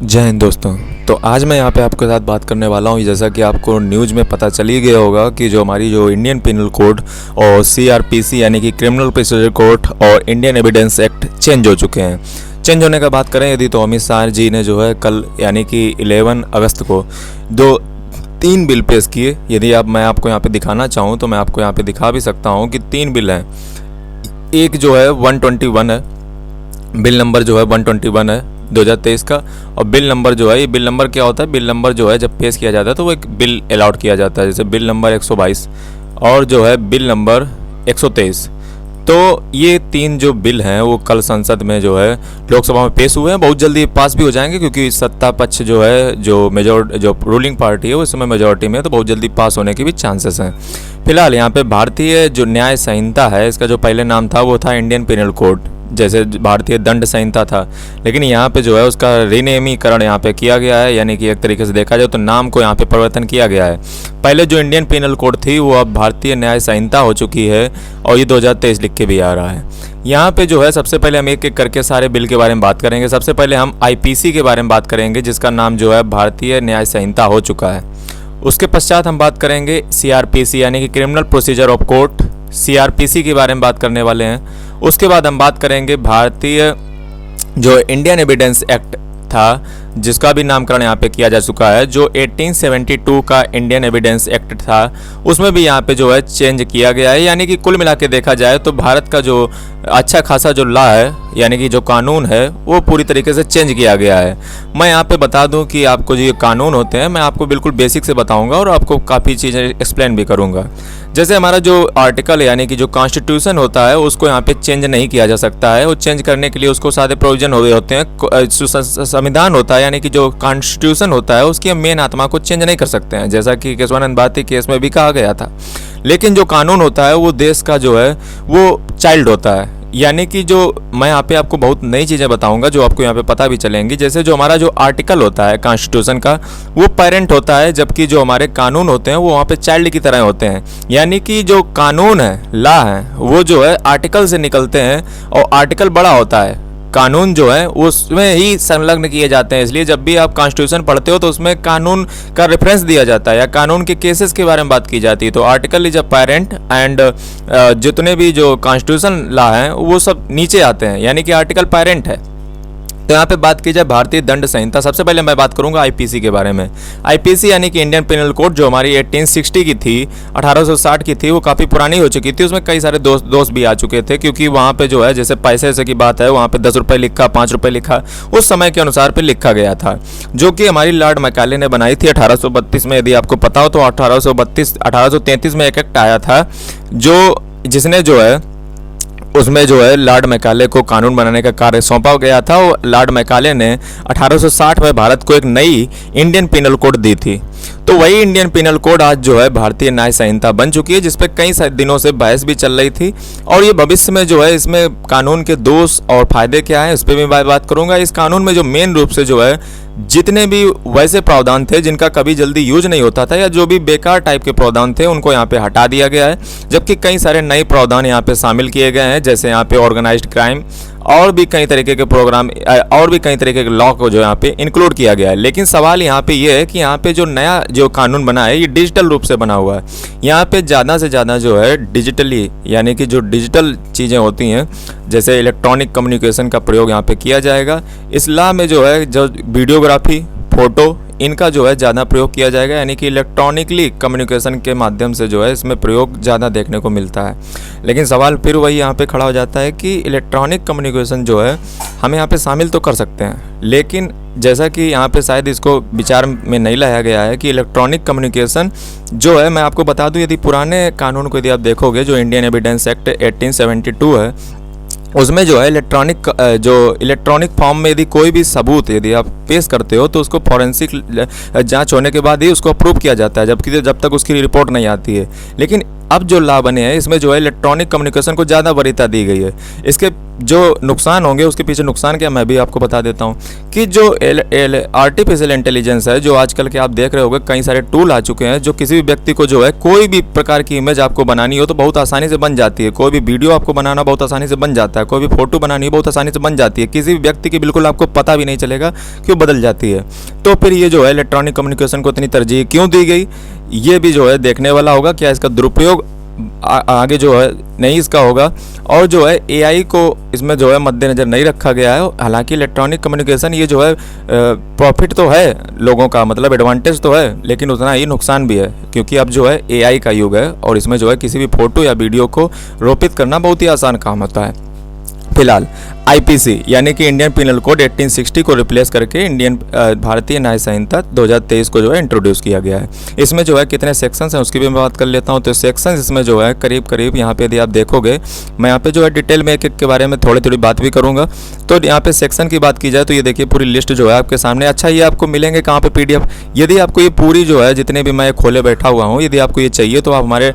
जय हिंद दोस्तों। तो आज मैं यहाँ पे आपके साथ बात करने वाला हूँ। जैसा कि आपको न्यूज़ में पता चल ही गया होगा कि जो हमारी जो इंडियन पिनल कोड और सीआरपीसी यानी कि क्रिमिनल प्रोसीजर कोड और इंडियन एविडेंस एक्ट चेंज हो चुके हैं। चेंज होने का बात करें यदि तो अमित शाह जी ने जो है कल यानी कि 11 अगस्त को तीन बिल पेश किए। यदि मैं आपको यहाँ पे दिखाना चाहूँ तो मैं आपको यहाँ पे दिखा भी सकता हूँ कि 3 बिल हैं। एक जो है 121 है, बिल नंबर जो है 121 है 2023 का। और बिल नंबर जो है, ये बिल नंबर क्या होता है, बिल नंबर जो है जब पेश किया जाता है तो वो एक बिल अलाउड किया जाता है। जैसे बिल नंबर 122 और जो है बिल नंबर 123। तो ये 3 जो बिल हैं वो कल संसद में जो है लोकसभा में पेश हुए हैं। बहुत जल्दी पास भी हो जाएंगे क्योंकि सत्ता पक्ष जो है जो रूलिंग पार्टी है वो इस समय मेजोरिटी में है, तो बहुत जल्दी पास होने के भी चांसेस हैं। फिलहाल यहाँ पे भारतीय जो न्याय संहिता है, इसका जो पहले नाम था वो था इंडियन पिनल कोड, जैसे भारतीय दंड संहिता था। लेकिन यहाँ पे जो है उसका रिनेमीकरण यहाँ पे किया गया है, यानी कि एक तरीके से देखा जाए तो नाम को यहाँ पे परिवर्तन किया गया है। पहले जो इंडियन पिनल कोड थी वो अब भारतीय न्याय संहिता हो चुकी है और ये 2023 लिख के भी आ रहा है। यहाँ पे जो है सबसे पहले हम एक एक करके सारे बिल के बारे में बात करेंगे। सबसे पहले हम आईपीसी के बारे में बात करेंगे, जिसका नाम जो है भारतीय न्याय संहिता हो चुका है। उसके पश्चात हम बात करेंगे सीआरपीसी यानी कि criminal procedure of court, CrPC के बारे में बात करने वाले हैं। उसके बाद हम बात करेंगे भारतीय जो इंडियन एविडेंस एक्ट था, जिसका भी नामकरण यहाँ पे किया जा चुका है। जो 1872 का इंडियन एविडेंस एक्ट था उसमें भी यहाँ पे जो है चेंज किया गया है। यानी कि कुल मिला के देखा जाए तो भारत का जो अच्छा खासा जो लॉ है यानी कि जो कानून है वो पूरी तरीके से चेंज किया गया है। मैं यहाँ पे बता दूँ कि आपको जो ये कानून होते हैं मैं आपको बिल्कुल बेसिक से बताऊँगा और आपको काफ़ी चीज़ें एक्सप्लेन भी करूँगा। जैसे हमारा जो आर्टिकल यानी कि जो कॉन्स्टिट्यूशन होता है उसको यहाँ पे चेंज नहीं किया जा सकता है। वो चेंज करने के लिए उसको सारे प्रोविजन हुए होते हैं। संविधान होता है यानी कि जो कॉन्स्टिट्यूशन होता है उसकी हम मेन आत्मा को चेंज नहीं कर सकते हैं, जैसा कि केशवानंद भारती केस में भी कहा गया था। लेकिन जो कानून होता है वो देश का जो है वो चाइल्ड होता है। यानी कि जो मैं यहाँ पे आपको बहुत नई चीज़ें बताऊंगा जो आपको यहाँ पे पता भी चलेंगी। जैसे जो हमारा जो आर्टिकल होता है कॉन्स्टिट्यूशन का वो पेरेंट होता है, जबकि जो हमारे कानून होते हैं वो वहाँ पे चाइल्ड की तरह होते हैं। यानी कि जो कानून है, लॉ है, वो जो है आर्टिकल से निकलते हैं और आर्टिकल बड़ा होता है, कानून जो है उसमें ही संलग्न किए जाते हैं। इसलिए जब भी आप कॉन्स्टिट्यूशन पढ़ते हो तो उसमें कानून का रेफरेंस दिया जाता है या कानून के केसेस के बारे में बात की जाती है। तो article is a parent and जितने भी जो कॉन्स्टिट्यूशन लॉ हैं वो सब नीचे आते हैं, यानी कि आर्टिकल पेरेंट है। तो यहाँ पे बात की जाए भारतीय दंड संहिता, सबसे पहले मैं बात करूंगा आईपीसी के बारे में। आईपीसी यानी कि इंडियन पिनल कोड जो हमारी 1860 की थी, 1860 की थी, वो काफ़ी पुरानी हो चुकी थी। उसमें कई सारे दोष भी आ चुके थे क्योंकि वहाँ पे जो है जैसे पैसे से की बात है, वहाँ पे 10 रुपये लिखा, 5 रुपये लिखा, उस समय के अनुसार पे लिखा गया था, जो कि हमारी लॉर्ड मैकाले ने बनाई थी 1832 में। यदि आपको पता हो तो 1833 में एक एक्ट आया था जिसने जो है उसमें जो है लॉर्ड मैकाले को कानून बनाने का कार्य सौंपा गया था। और लॉर्ड मैकाले ने 1860 में भारत को एक नई इंडियन पिनल कोड दी थी। तो वही इंडियन पिनल कोड आज जो है भारतीय न्याय संहिता बन चुकी है, जिसपे कई दिनों से बहस भी चल रही थी। और ये भविष्य में जो है इसमें कानून के दोष और फायदे क्या हैं इस पर भी बात करूंगा। इस कानून में जो मेन रूप से जो है जितने भी वैसे प्रावधान थे जिनका कभी जल्दी यूज नहीं होता था या जो भी बेकार टाइप के प्रावधान थे उनको यहाँ पे हटा दिया गया है, जबकि कई सारे नए प्रावधान यहाँ पे शामिल किए गए हैं। जैसे यहाँ पे ऑर्गेनाइज्ड क्राइम और भी कई तरीके के प्रोग्राम और भी कई तरीके के लॉ को जो यहाँ पे इंक्लूड किया गया है। लेकिन सवाल यहाँ पे ये है कि यहाँ पे जो नया जो कानून बना है ये डिजिटल रूप से बना हुआ है। यहाँ पे ज़्यादा से ज़्यादा जो है डिजिटली यानी कि जो डिजिटल चीज़ें होती हैं जैसे इलेक्ट्रॉनिक कम्युनिकेशन का प्रयोग यहाँ पे किया जाएगा। इस लॉ में जो है जो वीडियोग्राफी, फोटो, इनका जो है ज़्यादा प्रयोग किया जाएगा, यानी कि इलेक्ट्रॉनिकली कम्युनिकेशन के माध्यम से जो है इसमें प्रयोग ज़्यादा देखने को मिलता है। लेकिन सवाल फिर वही यहाँ पे खड़ा हो जाता है कि इलेक्ट्रॉनिक कम्युनिकेशन जो है हम यहाँ पे शामिल तो कर सकते हैं, लेकिन जैसा कि यहाँ पे शायद इसको विचार में नहीं लाया गया है कि इलेक्ट्रॉनिक कम्युनिकेशन जो है, मैं आपको बता दूँ यदि पुराने कानून को यदि आप देखोगे जो इंडियन एविडेंस एक्ट 1872 है उसमें जो है इलेक्ट्रॉनिक फॉर्म में यदि कोई भी सबूत यदि आप पेश करते हो तो उसको फॉरेंसिक जांच होने के बाद ही उसको अप्रूव किया जाता है, जब तक उसकी रिपोर्ट नहीं आती है। लेकिन अब जो लॉ बने हैं इसमें जो है इलेक्ट्रॉनिक कम्युनिकेशन को ज़्यादा वरीयता दी गई है। इसके जो नुकसान होंगे उसके पीछे नुकसान क्या मैं भी आपको बता देता हूँ कि जो आर्टिफिशियल इंटेलिजेंस है, जो आजकल के आप देख रहे होंगे कई सारे टूल आ चुके हैं, जो किसी भी व्यक्ति को जो है कोई भी प्रकार की इमेज आपको बनानी हो तो बहुत आसानी से बन जाती है, कोई भी वीडियो आपको बनाना बहुत आसानी से बन जाता है, कोई भी फोटो बनानी हो बहुत आसानी से बन जाती है, किसी भी व्यक्ति की बिल्कुल आपको पता भी नहीं चलेगा कि वो बदल जाती है। तो फिर ये जो है इलेक्ट्रॉनिक कम्युनिकेशन को इतनी तरजीह क्यों दी गई, ये भी जो है देखने वाला होगा। क्या इसका दुरुपयोग आगे जो है नहीं इसका होगा, और जो है एआई को इसमें जो है मद्देनज़र नहीं रखा गया है। हालांकि इलेक्ट्रॉनिक कम्युनिकेशन ये जो है प्रॉफिट तो है लोगों का, मतलब एडवांटेज तो है, लेकिन उतना ही नुकसान भी है, क्योंकि अब जो है एआई का युग है और इसमें जो है किसी भी फोटो या वीडियो को रोपित करना बहुत ही आसान काम होता है। फिलहाल आईपीसी यानी कि इंडियन पिनल कोड 1860 को रिप्लेस करके इंडियन भारतीय न्याय संहिता 2023 को जो है इंट्रोड्यूस किया गया है। इसमें जो है कितने सेक्शंस हैं उसकी भी मैं बात कर लेता हूं। तो सेक्शंस इसमें जो है करीब करीब यहाँ पे यदि आप देखोगे, मैं यहाँ पे जो है डिटेल में एक एक के बारे में थोड़ी बात भी करूँगा। तो यहाँ पे सेक्शन की बात की जाए तो ये देखिए पूरी लिस्ट जो है आपके सामने। अच्छा, ये आपको मिलेंगे कहाँ पे PDF। यदि आपको ये पूरी जो है जितने भी मैं खोले बैठा हुआ हूँ, यदि आपको ये चाहिए तो आप हमारे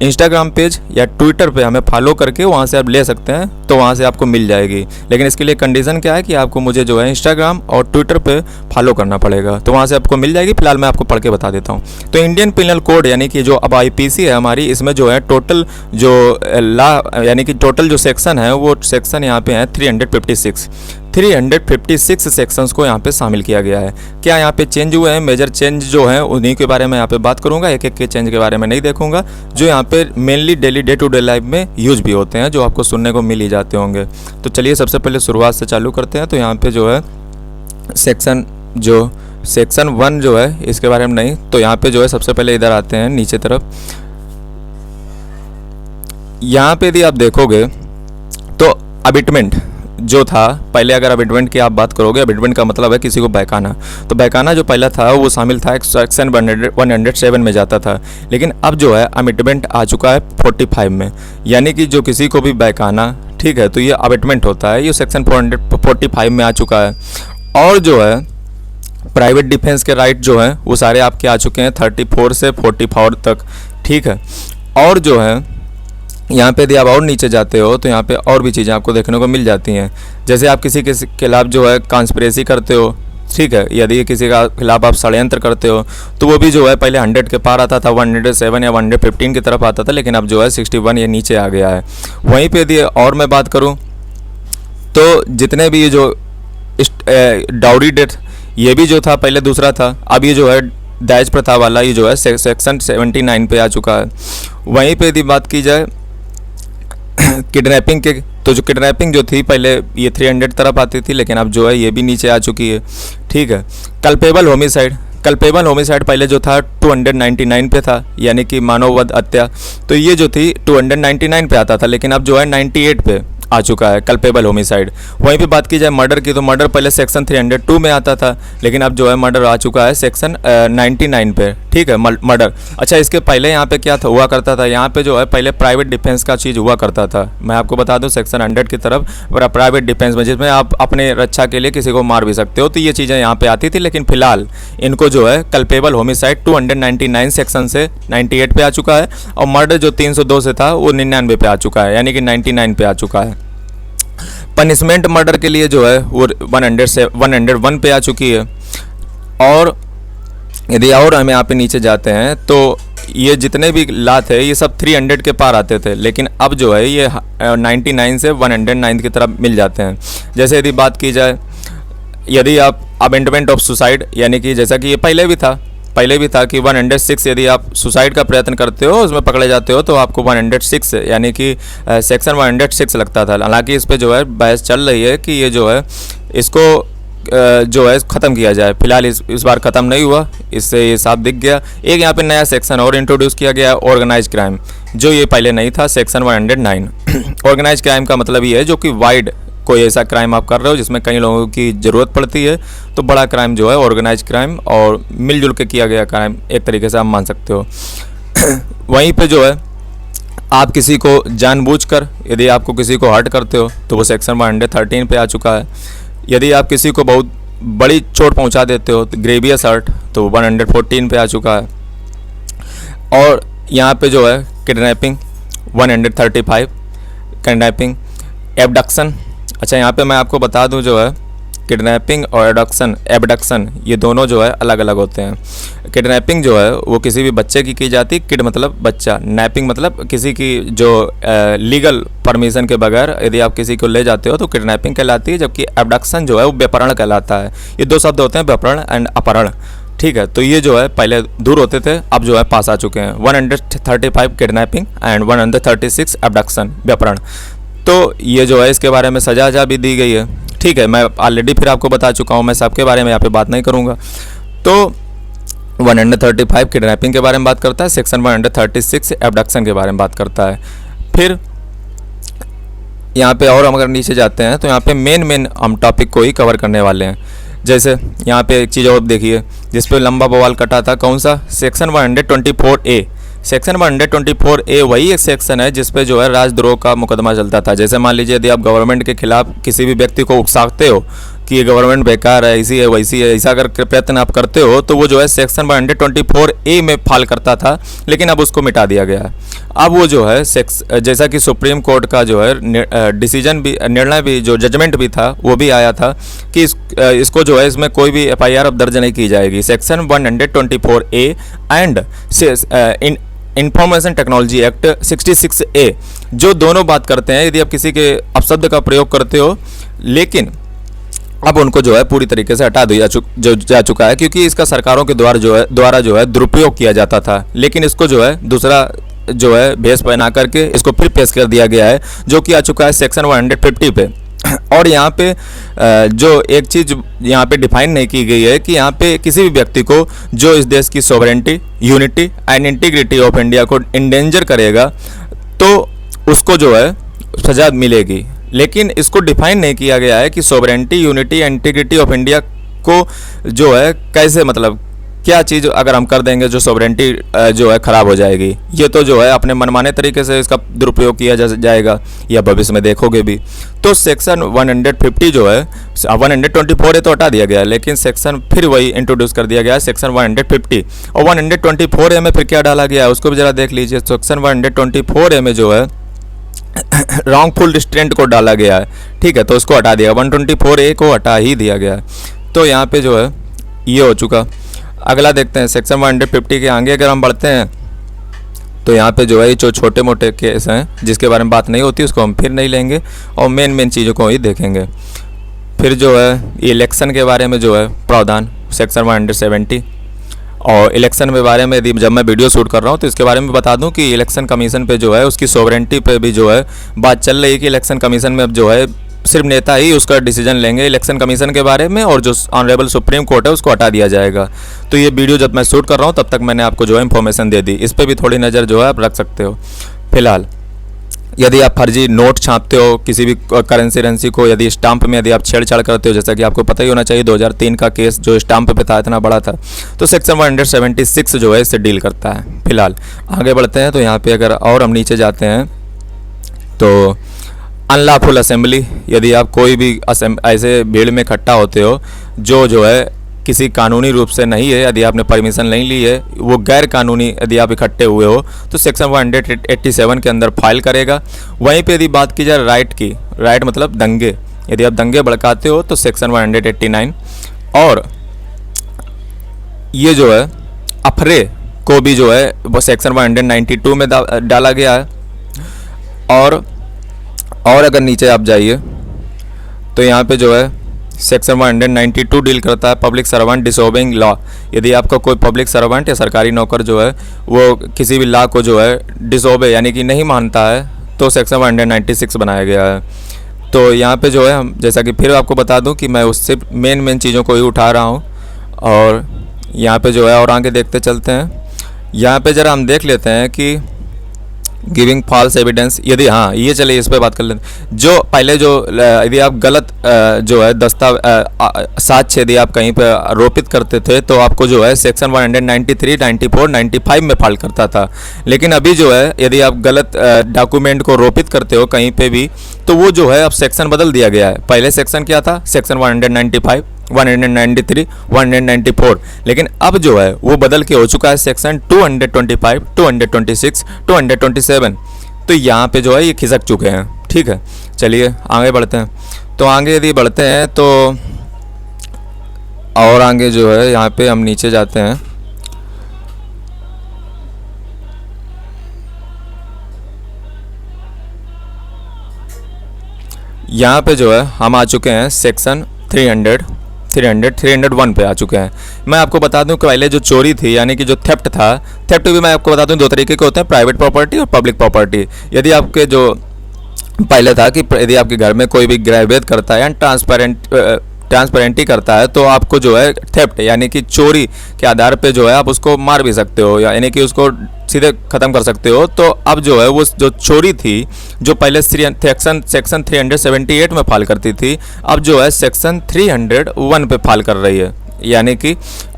इंस्टाग्राम पेज या ट्विटर पर हमें फॉलो करके वहाँ से आप ले सकते हैं, तो वहाँ से आपको मिल जाएगी। लेकिन इसके लिए कंडीशन क्या है कि आपको मुझे जो है इंस्टाग्राम और ट्विटर पे फॉलो करना पड़ेगा, तो वहाँ से आपको मिल जाएगी। फिलहाल मैं आपको पढ़ के बता देता हूँ। तो इंडियन पिनल कोड यानी कि जो अब आईपीसी है हमारी, इसमें जो है टोटल जो लॉ यानी कि टोटल जो सेक्शन है वो सेक्शन यहाँ पे है 356 सेक्शंस को यहाँ पे शामिल किया गया है। क्या यहाँ पे चेंज हुए हैं, मेजर चेंज जो हैं उन्हीं के बारे में यहाँ पे बात करूँगा, एक एक के चेंज के बारे में नहीं देखूँगा, जो यहाँ पे mainly daily day to day life में यूज भी होते हैं, जो आपको सुनने को मिल ही जाते होंगे। तो चलिए सबसे पहले शुरुआत से चालू करते हैं। तो यहाँ पे जो है सेक्शन 1 जो है इसके बारे में नहीं, तो यहाँ पे जो है सबसे पहले इधर आते हैं नीचे तरफ। यहाँ पे यदि आप देखोगे तो अबिटमेंट जो था पहले, अगर अबिटमेंट की आप बात करोगे, अबिटमेंट का मतलब है किसी को बहकाना, तो बहकाना जो पहला था वो शामिल था सेक्शन 107 में जाता था। लेकिन अब जो है अमिटमेंट आ चुका है 45 में, यानी कि जो किसी को भी बहकाना, ठीक है, तो ये अबिटमेंट होता है, ये सेक्शन 445 में आ चुका है। और जो है प्राइवेट डिफेंस के राइट जो हैं वो सारे आपके आ चुके हैं 34 से 44 तक, ठीक है। और जो है यहाँ पे यदि आप और नीचे जाते हो तो यहाँ पे और भी चीज़ें आपको देखने को मिल जाती हैं। जैसे आप किसी के खिलाफ जो है कॉन्स्पिरेसी करते हो, ठीक है, यदि किसी का खिलाफ आप षड्यंत्र करते हो तो वो भी जो है पहले 100 के पार आता था, 107 या 115 की तरफ आता था, लेकिन अब जो है 61 ये नीचे आ गया है। वहीं पे यदि और मैं बात करूँ तो जितने भी जो डाउरी डेथ, ये भी जो था पहले दूसरा था, अब ये जो है दहेज प्रथा वाला ये जो है सेक्शन 79 पे आ चुका है। वहीं पे यदि बात की जाए किडनैपिंग के, तो जो किडनैपिंग जो थी पहले ये 300 तरफ आती थी, लेकिन अब जो है ये भी नीचे आ चुकी है, ठीक है। कल्पेबल होमिसाइड पहले जो था 299 पे था, यानी कि मानव वध हत्या, तो ये जो थी 299 पे आता था, लेकिन अब जो है 98 पे आ चुका है कल्पेबल होमिसाइड। वहीं पे बात की जाए मर्डर की, तो मर्डर पहले सेक्शन 302 में आता था, लेकिन अब जो है मर्डर आ चुका है सेक्शन 99 पे, ठीक है, मर्डर। अच्छा, इसके पहले यहाँ पे क्या था, हुआ करता था, यहाँ पे जो है पहले प्राइवेट डिफेंस का चीज़ हुआ करता था। मैं आपको बता दूँ सेक्शन 100 की तरफ प्राइवेट डिफेंस में, जिसमें आप अपने रक्षा के लिए किसी को मार भी सकते हो, तो ये चीज़ें यहाँ पे आती थी। लेकिन फिलहाल इनको जो है कल्पेबल होमिसाइड 299 सेक्शन से 98 पे आ चुका है, और मर्डर जो 302 से था वो 99 पे आ चुका है, यानी कि 99 पे आ चुका है। पनिशमेंट मर्डर के लिए जो है वो 101 पे आ चुकी है। और यदि और हम यहाँ पे नीचे जाते हैं तो ये जितने भी लॉ थे ये सब 300 के पार आते थे, लेकिन अब जो है ये 99 से 109 की तरफ मिल जाते हैं। जैसे यदि बात की जाए, यदि आप अमेंडमेंट ऑफ सुसाइड, यानी कि जैसा कि ये पहले भी था कि 106 यदि आप सुसाइड का प्रयत्न करते हो, उसमें पकड़े जाते हो, तो आपको 106 यानी कि सेक्शन 106 लगता था। हालांकि इस पे जो है बहस चल रही है कि ये जो है इसको जो है ख़त्म किया जाए। फिलहाल इस बार ख़त्म नहीं हुआ, इससे ये साफ दिख गया। एक यहाँ पे नया सेक्शन और इंट्रोड्यूस किया गया है, ऑर्गेनाइज क्राइम, जो ये पहले नहीं था, सेक्शन 109। ऑर्गेनाइज क्राइम का मतलब ये है जो कि वाइड कोई ऐसा क्राइम आप कर रहे हो जिसमें कई लोगों की ज़रूरत पड़ती है, तो बड़ा क्राइम जो है ऑर्गेनाइज क्राइम, और मिलजुल के किया गया क्राइम एक तरीके से आप मान सकते हो। वहीं पे जो है आप किसी को जानबूझकर यदि आपको किसी को हर्ट करते हो तो वो सेक्शन 113 पे आ चुका है। यदि आप किसी को बहुत बड़ी चोट पहुंचा देते हो, तो ग्रेवियस हर्ट, तो 114 पे आ चुका है। और यहाँ पे जो है किडनैपिंग 135, किडनैपिंग, एबडक्शन। अच्छा, यहाँ पे मैं आपको बता दूँ जो है किडनैपिंग और एबडक्शन ये दोनों जो है अलग अलग होते हैं। किडनैपिंग जो है वो किसी भी बच्चे की जाती है, किड मतलब बच्चा, नैपिंग मतलब किसी की जो लीगल परमिशन के बगैर यदि आप किसी को ले जाते हो तो किडनैपिंग कहलाती है, जबकि एबडक्शन जो है वो व्यपहरण कहलाता है। ये दो शब्द होते हैं, व्यपहरण एंड अपहरण। ठीक है, तो ये जो है पहले दूर होते थे, अब जो है पास आ चुके हैं। 135 किडनैपिंग एंड 136 एबडक्शन, व्यपहरण। तो ये जो है इसके बारे में सजा भी दी गई है। ठीक है, मैं ऑलरेडी फिर आपको बता चुका हूँ, मैं सबके बारे में यहाँ पे बात नहीं करूँगा। तो 135 किडनैपिंग के बारे में बात करता है, सेक्शन 136 एबडक्शन के बारे में बात करता है। फिर यहाँ पे और हम अगर नीचे जाते हैं तो यहाँ पे मेन हम टॉपिक को ही कवर करने वाले हैं। जैसे यहाँ पे एक चीज़ और देखिए जिस पे लंबा बवाल कटा था, कौन सा? Section 124A। सेक्शन 124A वही एक सेक्शन है जिस पे जो है राजद्रोह का मुकदमा चलता था। जैसे मान लीजिए यदि आप गवर्नमेंट के खिलाफ किसी भी व्यक्ति को उकसाते हो कि ये गवर्नमेंट बेकार है, ऐसी है वैसी है, ऐसा अगर प्रयत्न आप करते हो तो वो जो है सेक्शन 124A में फाल करता था, लेकिन अब उसको मिटा दिया गया है। अब वो जो है जैसा कि सुप्रीम कोर्ट का जो है डिसीजन भी, निर्णय भी, जो जजमेंट भी था वो भी आया था कि इसको जो है इसमें कोई भी FIR अब दर्ज नहीं की जाएगी। Section 124A and information technology act 66A जो दोनों बात करते हैं, यदि आप किसी के अपशब्द का प्रयोग करते हो, लेकिन अब उनको जो है पूरी तरीके से हटा दिया जा चुका है, क्योंकि इसका सरकारों के द्वारा जो है दुरुपयोग किया जाता था। लेकिन इसको जो है दूसरा जो है भेष पहना करके इसको फिर पेश कर दिया गया है, जो कि आ चुका है सेक्शन 150 पे। और यहाँ पे जो एक चीज़ यहाँ पे डिफाइन नहीं की गई है कि यहाँ पे किसी भी व्यक्ति को जो इस देश की sovereignty, unity and integrity of India को इंडेंजर करेगा तो उसको जो है सजा मिलेगी। लेकिन इसको डिफाइन नहीं किया गया है कि sovereignty, unity and integrity of India को जो है कैसे, मतलब क्या चीज़ अगर हम कर देंगे जो सॉवरेंटी जो है ख़राब हो जाएगी। ये तो जो है अपने मनमाने तरीके से इसका दुरुपयोग किया जाएगा या भविष्य में देखोगे भी। तो सेक्शन 150 जो है 124A तो हटा दिया गया है, लेकिन सेक्शन फिर वही इंट्रोड्यूस कर दिया गया है, सेक्शन 150। और 124A में फिर क्या डाला गया है उसको भी ज़रा देख लीजिए। सेक्शन 124A में जो है रॉन्गफुल रिस्ट्रेंट को डाला गया है। ठीक है, तो उसको हटा दिया, 124A को हटा ही दिया गया है। तो यहाँ पे जो है ये हो चुका। अगला देखते हैं सेक्शन 150 के आगे अगर हम बढ़ते हैं तो यहाँ पे जो है जो छोटे मोटे केस हैं जिसके बारे में बात नहीं होती उसको हम फिर नहीं लेंगे और मेन चीज़ों को ही देखेंगे। फिर जो है इलेक्शन के बारे में जो है प्रावधान सेक्शन 170। और इलेक्शन के बारे में यदि जब मैं वीडियो शूट कर रहा हूँ तो इसके बारे में बता दूं कि इलेक्शन कमीशन पे जो है उसकी सॉवरेंटी पे भी जो है बात चल रही है कि इलेक्शन कमीशन में अब जो है सिर्फ नेता ही उसका डिसीजन लेंगे इलेक्शन कमीशन के बारे में, और जो ऑनरेबल सुप्रीम कोर्ट है उसको हटा दिया जाएगा। तो ये वीडियो जब मैं शूट कर रहा हूँ तब तक मैंने आपको जो है इन्फॉर्मेशन दे दी, इस पर भी थोड़ी नज़र जो है आप रख सकते हो। फिलहाल यदि आप फर्जी नोट छापते हो, किसी भी करेंसी को यदि स्टाम्प में यदि आप छेड़छाड़ करते हो, जैसा कि आपको पता ही होना चाहिए 2003 का केस जो स्टाम्प पे था इतना बड़ा था, तो सेक्शन 176 जो है इससे डील करता है। फिलहाल आगे बढ़ते हैं तो यहाँ पे अगर और हम नीचे जाते हैं तो अनलॉफुल असेंबली, यदि आप कोई भी ऐसे भीड़ में इकट्ठा होते हो जो है किसी कानूनी रूप से नहीं है, यदि आपने परमिशन नहीं ली है, वो गैर कानूनी यदि आप इकट्ठे हुए हो तो सेक्शन 187 के अंदर फाइल करेगा। वहीं पे यदि बात की जाए राइट की, राइट मतलब दंगे, यदि आप दंगे भड़काते हो तो सेक्शन 189। और ये जो है अफरे को भी जो है वो सेक्शन 192 में डाला गया है। और अगर नीचे आप जाइए तो यहाँ पे जो है सेक्शन 192 डील करता है पब्लिक सर्वेंट डिसोबेइंग लॉ। यदि आपका कोई पब्लिक सर्वेंट या सरकारी नौकर जो है वो किसी भी लॉ को जो है डिसोबे यानी कि नहीं मानता है तो सेक्शन 196 बनाया गया है। तो यहाँ पे जो है हम जैसा कि फिर आपको बता दूं कि मैं उससे मेन चीज़ों को ही उठा रहा हूँ। और यहाँ पे जो है और आगे देखते चलते हैं। यहाँ पे ज़रा हम देख लेते हैं कि गिविंग फॉल्स एविडेंस, यदि हाँ ये चलिए इस पर बात कर लेते हैं। जो पहले जो यदि आप गलत जो है साक्ष्य यदि आप कहीं पर आरोपित करते थे तो आपको जो है सेक्शन 193, 94, 95 में फाइल करता था। लेकिन अभी जो है यदि आप गलत डॉक्यूमेंट को आरोपित करते हो कहीं पे भी तो वो जो है अब सेक्शन बदल दिया गया है। पहले सेक्शन क्या था, सेक्शन 195, 193, 194। लेकिन अब जो है वो बदल के हो चुका है सेक्शन 225, 226, 227। तो यहाँ पे जो है ये खिसक चुके हैं। ठीक है, चलिए आगे बढ़ते हैं। तो आगे यदि बढ़ते हैं तो और आगे जो है यहाँ पे हम नीचे जाते हैं। यहाँ पे जो है हम आ चुके हैं सेक्शन 301 पे आ चुके हैं। मैं आपको बता दूं कि पहले जो चोरी थी यानी कि जो थेफ्ट था, थेफ्ट भी मैं आपको बता दूं दो तरीके के होते हैं, प्राइवेट प्रॉपर्टी और पब्लिक प्रॉपर्टी। यदि आपके जो पहले था कि यदि आपके घर में कोई भी गृह भेद करता है या ट्रांसपेरेंटी करता है तो आपको जो है थेफ्ट यानी कि चोरी के आधार पे जो है आप उसको मार भी सकते हो, यानी कि उसको सीधे ख़त्म कर सकते हो। तो अब जो है वो जो चोरी थी जो पहले सेक्शन 378 में फाल करती थी, अब जो है सेक्शन 301 पे फाल कर रही है। यानी कि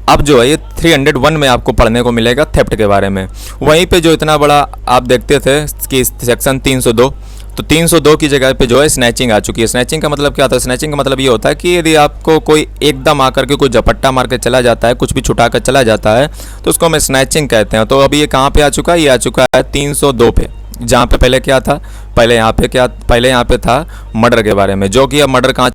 अब जो है ये 301 में आपको पढ़ने को मिलेगा थेफ्ट के बारे में। वहीं पे जो इतना बड़ा आप देखते थे कि सेक्शन 302, तो 302 की जगह पे जो है स्नैचिंग आ चुकी है। स्नैचिंग का मतलब क्या होता है? स्नैचिंग का मतलब ये होता है कि यदि आपको कोई एकदम आकर के कोई झपट्टा मार के चला जाता है, कुछ भी छुटा कर चला जाता है, तो उसको हम स्नैचिंग कहते हैं। तो अभी ये कहाँ पे आ चुका है? ये आ चुका है 302 पे, जहाँ पे पहले क्या था? पहले यहाँ पे था मर्डर के बारे में, जो कि अब मर्डर कहाँ